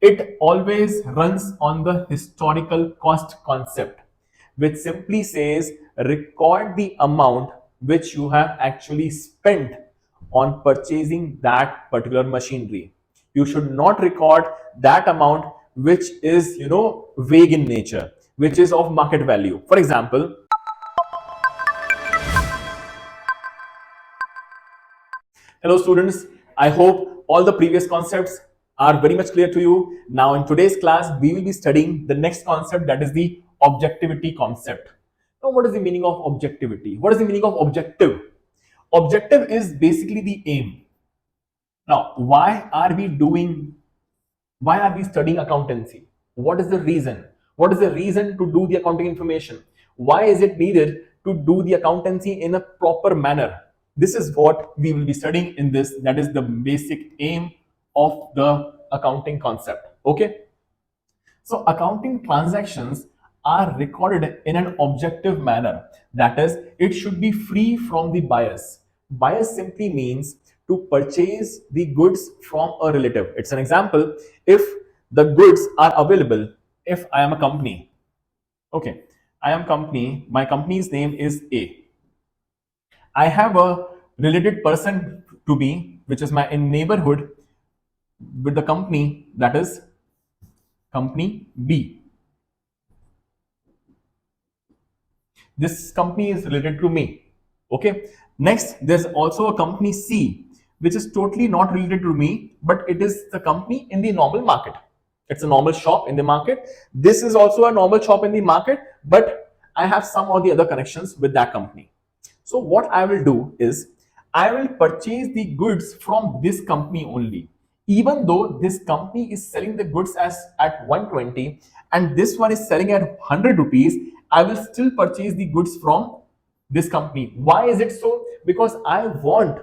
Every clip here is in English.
it always runs on the historical cost concept, which simply says record the amount which you have actually spent on purchasing that particular machinery. You should not record that amount which is, vague in nature, which is of market value. For example, hello students, I hope all the previous concepts are very much clear to you. Now in today's class, we will be studying the next concept, that is the objectivity concept. Now what is the meaning of objectivity? What is the meaning of objective? Objective is basically the aim. Now why are we studying accountancy? What is the reason? What is the reason to do the accounting information? Why is it needed to do the accountancy in a proper manner? This is what we will be studying in this. That is the basic aim of the accounting concept. Okay. So accounting transactions are recorded in an objective manner. That is, it should be free from the bias. Bias simply means to purchase the goods from a relative. It's an example. If the goods are available, if I am a company, okay, I am company, my company's name is A. I have a related person to me, which is my in neighborhood with the company, that is company B. This company is related to me. Okay. Next, there's also a company C, which is totally not related to me, but it is the company in the normal market. It's a normal shop in the market. This is also a normal shop in the market, but I have some or the other connections with that company. So what I will do is I will purchase the goods from this company only. Even though this company is selling the goods as at 120 and this one is selling at 100 rupees, I will still purchase the goods from this company. Why is it so? Because I want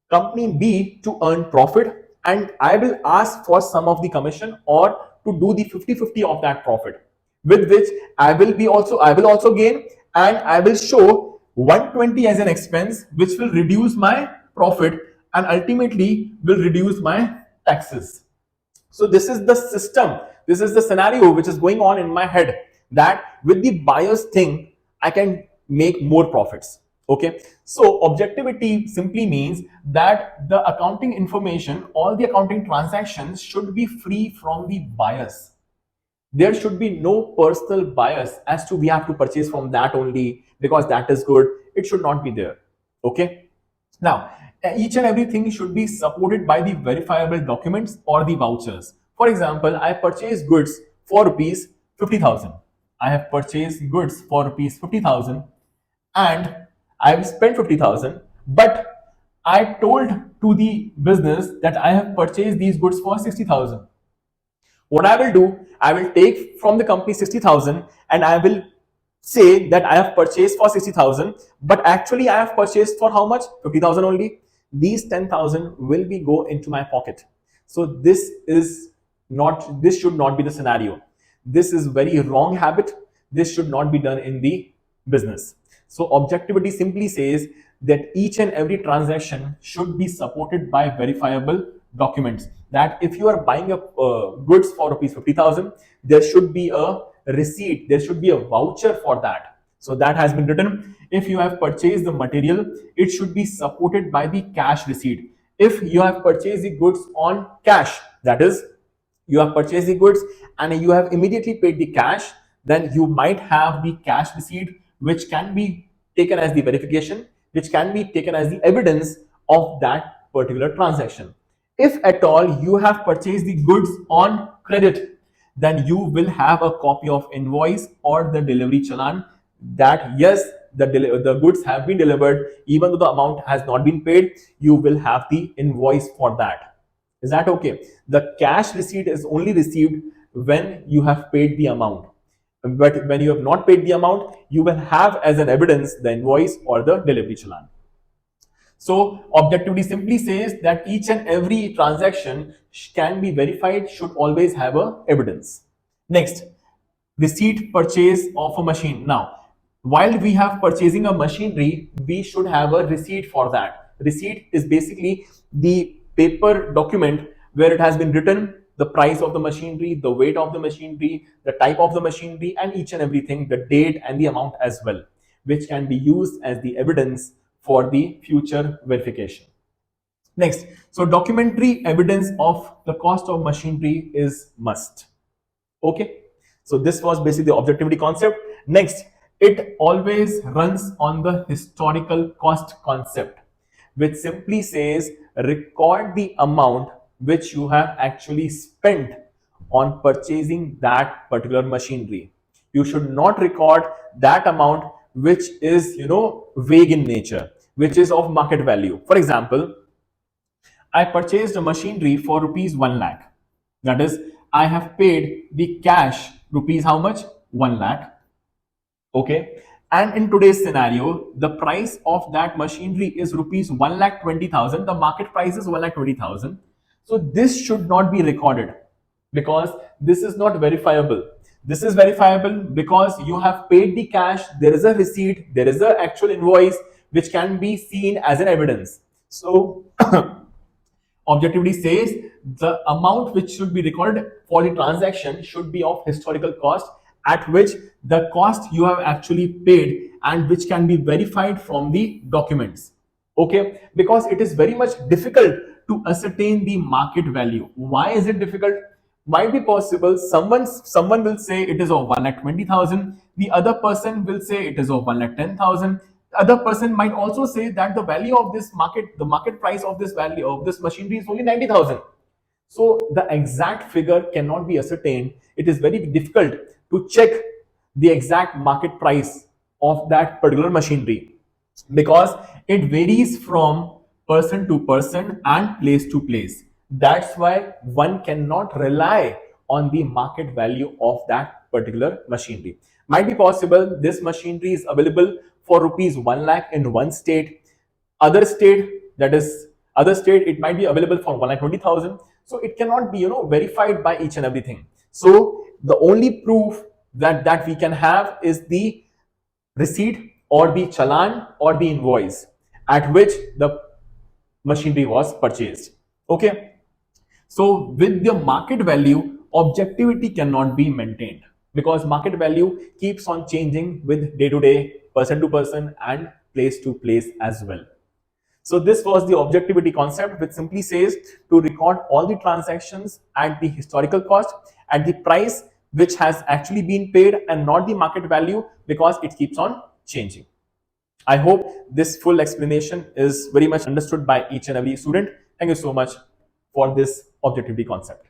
company B to earn profit and I will ask for some of the commission or to do the 50-50 of that profit, with which I will also gain, and I will show 120 as an expense which will reduce my profit and ultimately will reduce my taxes. So this is the system, this is the scenario which is going on in my head, that with the bias thing I can make more profits. Okay, so objectivity simply means that the accounting information, all the accounting transactions should be free from the bias. There should be no personal bias as to we have to purchase from that only because that is good. It should not be there. Okay. Now, each and everything should be supported by the verifiable documents or the vouchers. For example, I purchased goods for rupees 50,000. I have purchased goods for rupees 50,000 and I've spent 50,000, but I told to the business that I have purchased these goods for 60,000. What I will do, I will take from the company 60,000 and I will say that I have purchased for 60,000, but actually I have purchased for how much? 50,000 only. These 10,000 will be go into my pocket. So this should not be the scenario. This is very wrong habit. This should not be done in the business. So objectivity simply says that each and every transaction should be supported by verifiable documents. That if you are buying up goods for rupees 50,000, there should be a receipt, there should be a voucher for that. So that has been written. If you have purchased the material, it should be supported by the cash receipt. If you have purchased the goods on cash, that is, you have purchased the goods and you have immediately paid the cash, then you might have the cash receipt, which can be taken as the verification, which can be taken as the evidence of that particular transaction. If at all you have purchased the goods on credit, then you will have a copy of invoice or the delivery challan that yes, the goods have been delivered, even though the amount has not been paid. You will have the invoice for that. Is that okay? The cash receipt is only received when you have paid the amount. But when you have not paid the amount, you will have as an evidence the invoice or the delivery challan. So objectivity simply says that each and every transaction can be verified, should always have a evidence. Next, receipt purchase of a machine. Now, while we have purchasing a machinery, we should have a receipt for that. Receipt is basically the paper document where it has been written the price of the machinery, the weight of the machinery, the type of the machinery, and each and everything, the date and the amount as well, which can be used as the evidence for the future verification. Next, so documentary evidence of the cost of machinery is must. Okay, so this was basically the objectivity concept. Next, it always runs on the historical cost concept, which simply says record the amount which you have actually spent on purchasing that particular machinery. You should not record that amount which is, vague in nature, which is of market value. For example, I purchased a machinery for rupees 1 lakh. That is, I have paid the cash rupees how much? 1 lakh. Okay. And in today's scenario, the price of that machinery is rupees 1,20,000. The market price is 1,20,000. So this should not be recorded because this is not verifiable. This is verifiable because you have paid the cash. There is a receipt. There is an actual invoice which can be seen as an evidence. So objectivity says the amount which should be recorded for the transaction should be of historical cost, at which the cost you have actually paid and which can be verified from the documents. Okay, because it is very much difficult to ascertain the market value. Why is it difficult? Might be possible someone will say it is of 1,20,000, the other person will say it is of 1,10,000. Other person might also say that the value of this market, the market price of this value of this machinery is only 90,000. So the exact figure cannot be ascertained. It is very difficult to check the exact market price of that particular machinery because it varies from person to person and place to place. That's why one cannot rely on the market value of that particular machinery. Might be possible this machinery is available for rupees 1 lakh in one state, other state, that is other state, it might be available for 1,20,000. So it cannot be verified by each and everything. So the only proof that we can have is the receipt or the challan or the invoice at which the machinery was purchased. Okay, so with the market value, objectivity cannot be maintained because market value keeps on changing with day to day, person to person, and place to place as well. So this was the objectivity concept, which simply says to record all the transactions at the historical cost, at the price which has actually been paid, and not the market value because it keeps on changing. I hope this full explanation is very much understood by each and every student. Thank you so much for this objectivity concept.